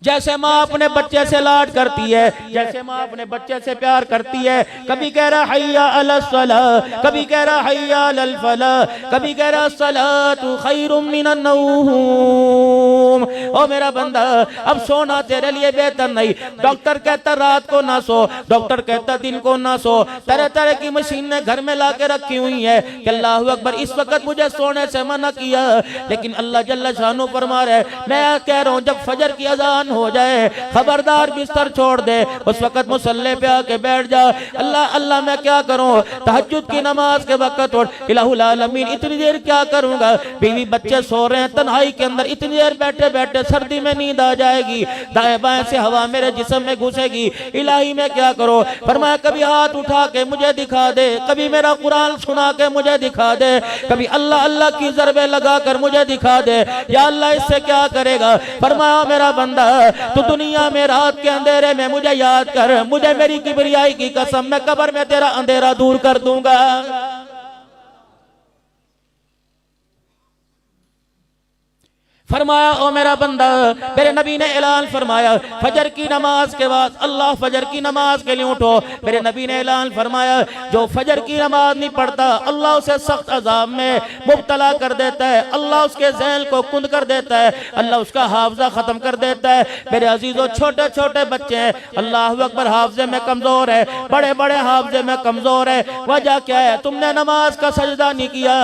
जैसे माँ अपने बच्चे से लाड करती है, जैसे माँ अपने बच्चे से प्यार करती है, कभी कह रहा हय्या अलस सलाह, कभी कह रहा हय्या अलल फलाह, कभी कह रहा सलातु खैरुम मिनन नौम। ओ मेरा बंदा, अब सोना तेरे लिए बेहतर नहीं। डॉक्टर कहता रात को ना सो, डॉक्टर कहता दिन को ना सो, तरह तरह की मशीनें घर में ला के रखी हुई है कि अल्लाह अकबर इस वक्त मुझे सोने से मना किया, लेकिन अल्लाह जल्ल शानो फरमा रहे मैं कह रहा हूँ जब फजर की अजान हो जाए खबरदार बिस्तर छोड़ दे, उस वक्त मुसल्ले पे आके बैठ जा। अल्लाह अल्लाह मैं क्या करूं, तहज्जुद की नमाज के वक्त उठ, इलाहुल आलमीन इतनी देर क्या करूंगा, बीवी बच्चे सो रहे हैं तन्हाई के अंदर, इतनी देर बैठे बैठे सर्दी में नींद आ जाएगी, दाएं बाएं से हवा मेरे जिस्म में घुसेगी, इलाही मैं क्या करूं। फरमाया कभी हाथ उठा के मुझे दिखा दे, कभी मेरा कुरान सुना के मुझे दिखा दे, कभी अल्लाह अल्लाह की ज़रबे लगा कर मुझे दिखा दे, या अल्लाह इससे क्या करेगा। फरमाया मेरा बंदा तो दुनिया में रात के अंधेरे में मुझे याद कर, मुझे मेरी किबरियाई की कसम मैं कब्र में तेरा अंधेरा दूर कर दूंगा। फरमाया ओ मेरा बंदा, मेरे नबी ने ऐलान फरमाया फजर की नमाज के बाद अल्लाह फजर की नमाज के लिए उठो। मेरे नबी ने ऐलान फरमाया जो फजर की नमाज नहीं पढ़ता अल्लाह उसे सख्त अजाब में मुब्तला कर देता है, अल्लाह उसके ज़हन को कुंद कर देता है, अल्लाह उसका हाफजा खत्म कर देता है। मेरे अजीजों छोटे छोटे बच्चे हैं, अल्लाह अकबर हाफजे में कमजोर है, बड़े बड़े हाफजे में कमजोर है। वजह क्या है, तुमने नमाज का सजदा नहीं किया।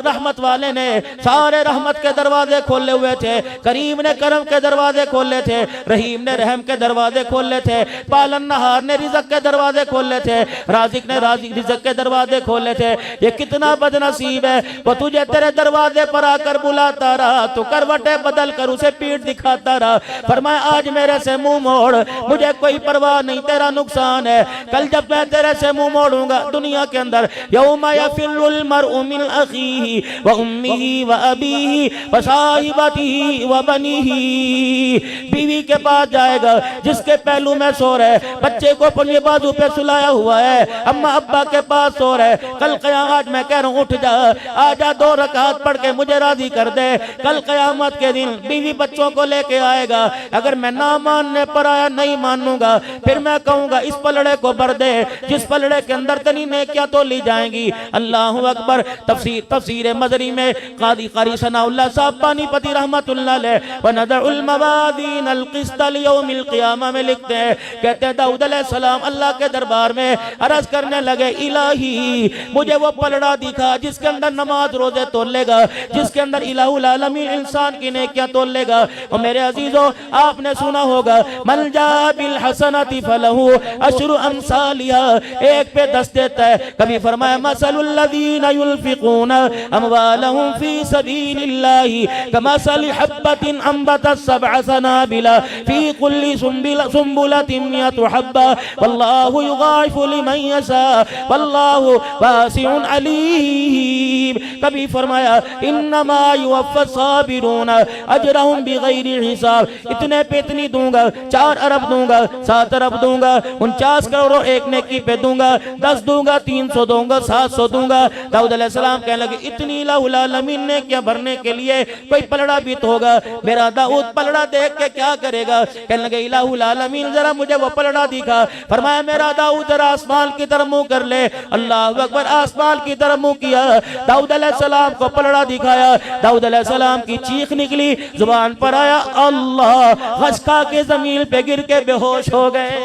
रहमत वाले ने सारे रहमत के दरवाजे खोले हुए थे, करीम ने करम के दरवाजे खोले थे, रहीम ने रहम के दरवाजे खोले थे, पालन नहार ने रिज़्क़ के दरवाजे खोले थे, राज़िक ने रिज़्क़ के दरवाजे खोले थे। ये कितना बदनसीब है, वो तुझे तेरे दरवाजे पर आकर बुलाता रहा, तो करवटे बदल कर उसे पीठ दिखाता रहा। फरमाया आज मेरे से मुंह मोड़, मुझे कोई परवाह नहीं, तेरा नुकसान है। कल जब मैं तेरे से मुंह मोड़ूंगा दुनिया के अंदर, यौमा यफिरुल मरउ मिन अखीही व उम्मिही व अबीही व साहिबतिही व बनीही। बीवी के पास जाएगा जिसके पहलू में सो रहे, बच्चे को अपने बाजू पे सुलाया हुआ है, अम्मा अब्बा के पास सो रहे। कल क़यामत मैं कह रहा हूँ उठ जा, आजा 2 रकात पढ़ के मुझे राजी कर दे। कल क़यामत के दिन बीवी बच्चों को लेके आएगा, अगर मैं ना मानने पर आया नहीं मानूंगा, फिर मैं कहूंगा इस पलड़े को भर दे जिस पलड़े के अंदर तनी नेकियां तो ली जाएंगी। अल्लाह अकबर। तफसीर मजरी में क़ारी सनाउल्लाह साहब पानीपति रहमतुल्लाह अलैह व नदउल मवादीन अल क़िस्त लियौमिल क़ियामा में लिखते हैं, कहते हैं दाऊद अलैहिस्सलाम अल्लाह के दरबार में अर्ज करने लगे इलाही मुझे वो पलड़ा दिखा जिसके अंदर नमाज रोजे तोलेगा, जिसके अंदर इलाहुल आलमीन इंसान की नेकियां तोलेगा। और मेरे अजीजों आपने सुना होगा मन जा बिल हसनति फलहु अशरु अमसालिहा, एक पे 10 देता है। कभी फरमाया मसलुल लज़ीना युनफ़िक़ूना अमवालहुम फ़ी सबीलिल्लाहि कमसलि हब्बतिन अंबतत सबअ सनाबिला फ़ी कुल्ली सुंबुलतिन मिअतु हब्बा वल्लाहु युग़ाइफ़ु लिमन यशा वल्लाहु वासिउन अलीम। कभी फरमाया इन्नमा युवफ़्फ़ा साबिरूना अजरहुम बिग़ैरि हिसाब, इतने पे इतनी दूंगा, 4 अरब दूंगा, 7 अरब दूंगा, 49 करोड़ एक नेकी पे दूंगा, 10 दूंगा, 300 दूंगा, 700 दूंगा। दाऊद अलैहिस्सलाम कहने लगे इतनी इलाहुल आलमीन ने क्या भरने के लिए कोई पलड़ा भी तो होगा। मेरा दाऊद पलड़ा देख के क्या करेगा, कहने लगे इलाहुल आलमीन जरा मुझे वो पलड़ा दिखा। फरमाया मेरा दाऊद जरा आसमान की तरफ मुंह कर ले। अल्लाह अकबर। आसमान की तरफ मुंह किया, दाऊद अलैहिस्सलाम को पलड़ा दिखाया, दाऊद अलैहिस्सलाम की चीख निकली, जुबान पर आया अल्लाह, खसका के जमीन पे गिर के बेहोश हो गए।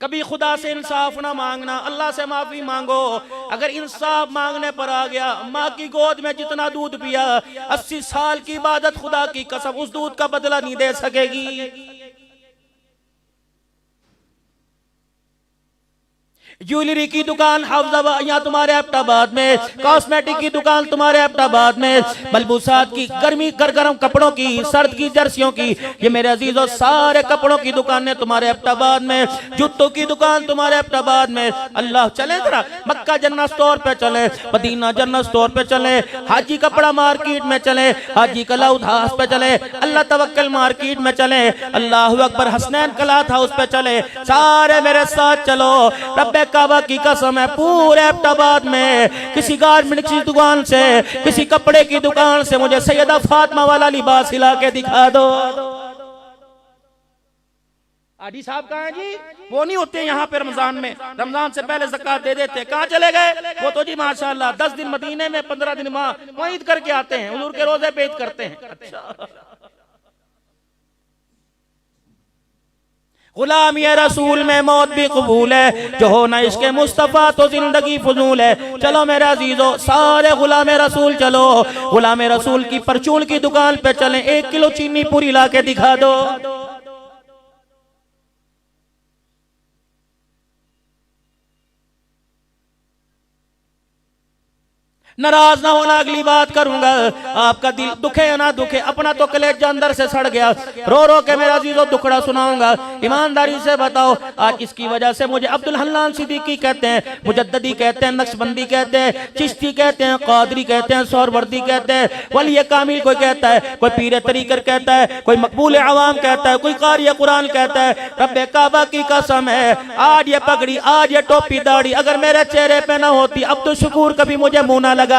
कभी खुदा से इंसाफ ना मांगना, अल्लाह से माफी मांगो। अगर इंसाफ मांगने पर आ गया, माँ की गोद में जितना दूध पिया 80 साल की इबादत खुदा की कसम उस दूध का बदला नहीं दे सकेगी। ज्वेलरी की दुकान हाफजाबाद यहाँ तुम्हारे एबटाबाद में, कॉस्मेटिक की दुकान तुम्हारे एबटाबाद में, मलबूसात की गर्मी गरम कपड़ों की, सर्द की जर्सियों की, ये मेरे अजीजों सारे कपड़ों की दुकानें तुम्हारे एबटाबाद में, जूतों की दुकान तुम्हारे एबटाबाद में। अल्लाह चले जरा मक्का जन्नत स्टोर पे चले, मदीना जन्नत स्टोर पे चले, हाजी कपड़ा मार्केट में चले, हाजी कलाउद हाउस पे चले, अल्लाह तवक्कल मार्केट में चले, अल्लाह अकबर हसनैन कलाथ हाउस पे चले, सारे मेरे साथ चलो। रब्बे काबा की कसम है पूरे एबटाबाद में किसी गारमेंट की दुकान से, किसी कपड़े की दुकान से मुझे सैयदा फातिमा वाला लिबास हिला के दिखा दो। आदी साहब कहाँ हैं जी? वो नहीं होते यहाँ पे रमजान में, रमजान से पहले ज़कात दे देते। कहाँ चले गए वो? तो जी माशाल्लाह 10 दिन मदीने में, 15 दिन वहाँ ईद करके आते हैं, हुजूर के रोजे पे ईद करते हैं। अच्छा, गुलाम ये रसूल में मौत भी कबूल है, जो हो ना इसके मुस्तफ़ा तो जिंदगी फजूल है। चलो मेरे अजीजों, सारे गुलाम रसूल चलो, गुलाम रसूल की परचून की दुकान पे चलें, 1 किलो चीनी पूरी ला के दिखा दो। नाराज ना होना, अगली बात करूंगा। आपका दिल दुखे या ना दुखे, अपना तो कलेजा अंदर से सड़ गया, रो रो के मेरा अजीजों दुखड़ा सुनाऊंगा। ईमानदारी से बताओ, आज इसकी वजह से मुझे अब्दुल हन्नान सिद्दीकी कहते हैं, मुजद्ददी कहते हैं, नक्शबंदी कहते हैं, चिश्ती कहते हैं, कादरी कहते हैं, सोहरवर्दी कहते हैं, वली कामिल कोई कहता है, कोई पीर तरीकर कहता है, कोई मकबूल अवाम कहता है, कोई कारी कुरान कहता है। रब्बे काबा की कसम है, आज ये पगड़ी, आज ये टोपी दाढ़ी अगर मेरे चेहरे पे ना होती, अब तो शुक्र कभी मुझे मुंह ना लगाता।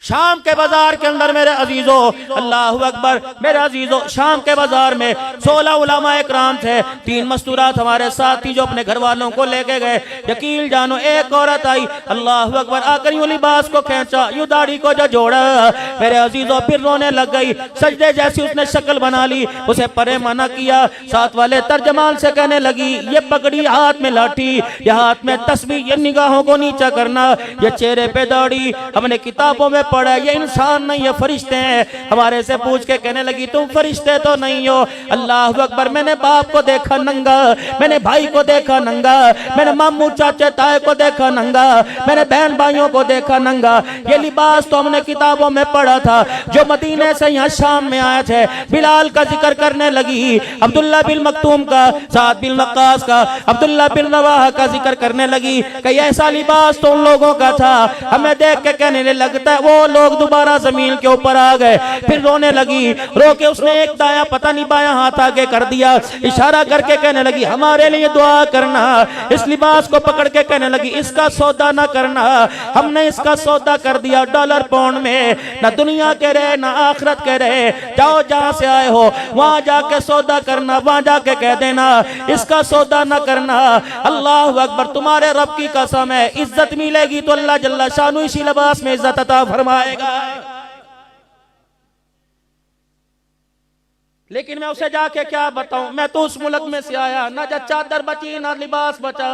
शाम के बाजार के अंदर मेरे अजीजों, अल्लाहु अकबर, मेरे अजीजों, शाम के बाजार में 16 उलमाए इकराम थे, 3 मस्तूरात हमारे साथ थी जो अपने घर वालों को लेके गए। यकीन जानो, एक औरत आई, अल्लाहु अकबर, आकर यूं लिबास को खींचा, यूं दाढ़ी को जो जोड़ा, मेरे अजीजों फिर रोने लग गई। सजदे जैसी उसने शक्ल बना ली, उसे परे मना किया। साथ वाले तर्जमान से कहने लगी, ये पगड़ी, हाथ में लाठी, ये हाथ में तस्बीह, ये निगाहों को नीचा करना, ये चेहरे पे दाढ़ी, हमने किताबों में पढ़ा, ये इंसान नहीं, ये फरिश्ते हैं। हमारे से पूछ के कहने लगी, तुम फरिश्ते तो नहीं हो। अल्लाह अकबर, मैंने बाप को देखा नंगा, मैंने भाई को देखा नंगा, मैंने मामू चाचे ताए को देखा नंगा, मैंने बहन भाइयों को देखा नंगा। ये लिबास तो हमने किताबों में पढ़ा था। जो मदीने से यहाँ शाम में आए थे, बिलाल का जिक्र करने लगी, अब्दुल्ला बिन मक्तूम का, साद बिन वक्कास का, अब्दुल्ला बिन रवाहा का जिक्र करने लगी कि ऐसा लिबास तो उन लोगों का था। हमें देख के कहने लगता है, वो लोग दोबारा जमीन के ऊपर आ गए। फिर रोने लगी, रो के उसने एक दाया पता नहीं बाया हाथ आगे कर दिया, इशारा करके कहने लगी, हमारे लिए दुआ करना। इस लिबास को पकड़ के कहने लगी, इसका सौदा ना करना, हमने इसका सौदा कर दिया डॉलर पाउंड में, ना दुनिया के रहे ना आखिरत के रहे। जाओ जहां से आए हो वहां जाके सौदा करना, वहां जाके कह देना इसका सौदा ना करना। अल्लाह अकबर, तुम्हारे रब की कसम है, इज्जत मिलेगी तो अल्लाह जल्ला शानु इसी लिबास में इज्जत अता फरमाएगा। लेकिन मैं उसे जाके क्या बताऊं, मैं तो उस मुल्क में से आया, ना चादर बची, ना लिबास बचा,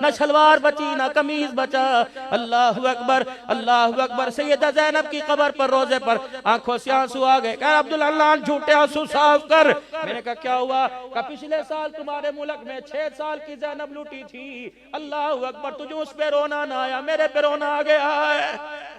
ना शलवार बची, ना कमीज बचा। अल्लाह अकबर, अल्लाह अकबर। सैयदा ज़ैनब की कब्र पर रोजे पर आंखों से आंसू आ गए। कह अब्दुल अल्लाह झूठे आंसू साफ कर। मैंने कहा क्या हुआ? कहा पिछले साल तुम्हारे मुल्क में 6 साल की ज़ैनब लूटी थी। अल्लाह अकबर, तुझे उस पे रोना ना आया, मेरे पे रोना आ गया है।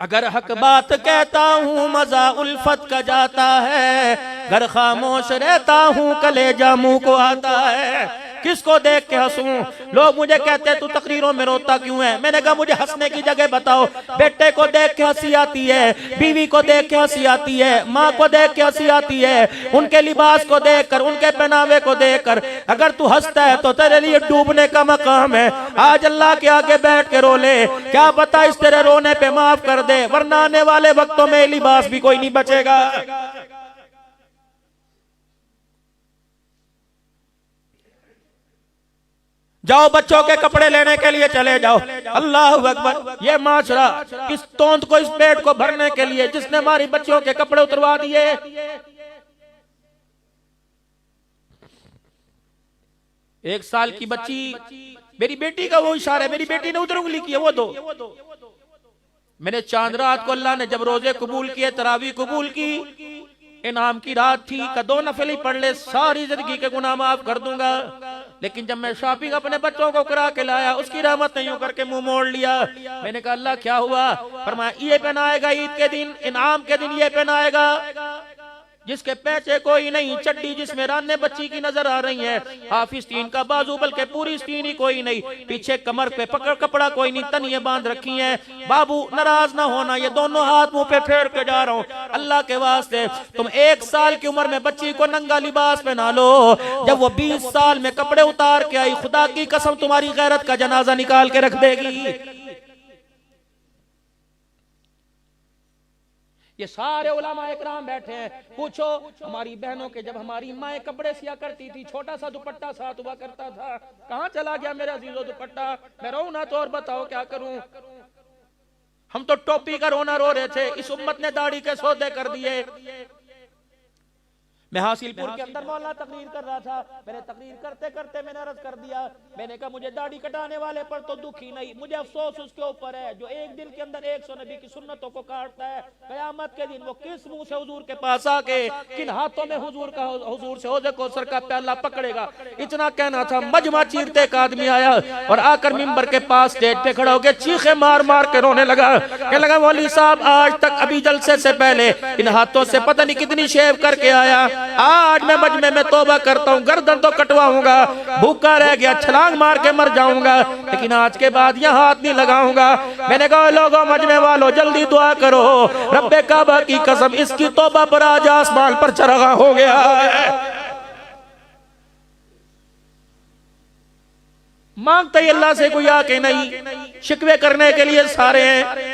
अगर हक बात कहता हूँ मजा उल्फत का जाता है, घर खामोश रहता हूँ कलेजा मुंह को आता है। किसको देख के हंसूं? लोग मुझे कहते हैं तू तकरीरों में रोता क्यों है? मैंने कहा मुझे हंसने की जगह बताओ। बेटे को देख के हंसी आती है, बीवी को देख के हंसी आती है, माँ को देख के हंसी आती है, उनके लिबास को देखकर, उनके पहनावे को देखकर। अगर तू हंसता है तो तेरे लिए डूबने का मकाम है। आज अल्लाह के आगे बैठ के रो ले, क्या पता इस तेरे रोने पे माफ कर दे, वरना आने वाले वक्तों में लिबास भी कोई नहीं बचेगा। जाओ बच्चों के कपड़े लेने के लिए चले जाओ। अल्लाह अकबर, ये माशरा किस तोंद को, इस पेट को भरने के लिए जिसने हमारी बच्चों के कपड़े उतरवा दिए। एक साल की बच्ची, मेरी बेटी का वो इशारा, मेरी बेटी ने उधर उंगली की है, वो दो। मैंने चांद रात को अल्लाह ने जब रोजे कबूल किए, तरावी कबूल की, इनाम की रात थी, का 2 नफल ही पढ़ ले, सारी जिंदगी के गुनाह माफ कर दूंगा। लेकिन जब मैं शॉपिंग अपने बच्चों को करा के लाया, उसकी रहमत नहीं होकर के मुंह मोड़ लिया। मैंने कहा अल्लाह क्या हुआ? फरमाया ये पहनाएगा ईद के दिन, इनाम के दिन ये पहनाएगा, जिसके पैचे कोई नहीं, चड्डी जिसमें राने बच्ची की नजर आ रही है, हाफिज तीन का बाजू बल्कि पूरी स्तीन ही कोई नहीं, पीछे कमर पे पकड़ कपड़ा कोई नहीं, तनिए बांध रखी है। बाबू नाराज ना होना, ये दोनों हाथ मुंह पे फेर के जा रहा हूँ, अल्लाह के वास्ते तुम 1 साल की उम्र में बच्ची को नंगा लिबास पहना लो, जब वो 20 साल में कपड़े उतार के आई, खुदा की कसम तुम्हारी गैरत का जनाजा निकाल के रख देगी। ये सारे उलमा इकराम बैठे हैं, पूछो हमारी बहनों के जब हमारी माएँ कपड़े सिया करती थी, छोटा सा दुपट्टा साथ हुआ करता था, कहाँ चला गया मेरा अजीजो दुपट्टा? मैं रो ना तो और बताओ क्या करूं? हम तो टोपी का रोना रो रहे थे, इस उम्मत ने दाढ़ी के सौदे कर दिए। मैं हासिलपुर के अंदर मौलाना तकरीर कर रहा था, मैंने तकरीर करते करते मैंने अर्ज कर दिया, मैंने कहा मुझे दाढ़ी कटाने वाले पर तो दुख ही नहीं, मुझे अफसोस उसके ऊपर है जो एक दिन के अंदर 100 नबी की सुन्नतों को काटता है। कयामत के दिन वो किस मुंह से हुजूर के पास आके किन हाथों में हुजूर से हौज़े कौसर का प्याला पकड़ेगा। इतना कहना था, मजमा चीरते एक आदमी आया और आकर मिंबर के पास स्टेज पे खड़ा होकर चीखे मार मार के रोने लगा। कहने लगा मौलवी साहब आज तक अभी जलसे से पहले इन हाथों से पता नहीं कितनी शेव करके आया, आज मैं मजमे में तौबा करता हूँ, गर्दन तो कटवाऊंगा, भूखा रह गया, छलांग मार के मर जाऊंगा, लेकिन आज के बाद यह हाथ नहीं लगाऊंगा। मैंने कहा लोगों मजमे वालों जल्दी दुआ करो, रब्बे काबा की कसम इसकी तौबा पर आज आसमान पर चरगा हो गया है। मांगते ही अल्लाह से कोई आके नहीं, शिकवे करने के लिए सारे हैं।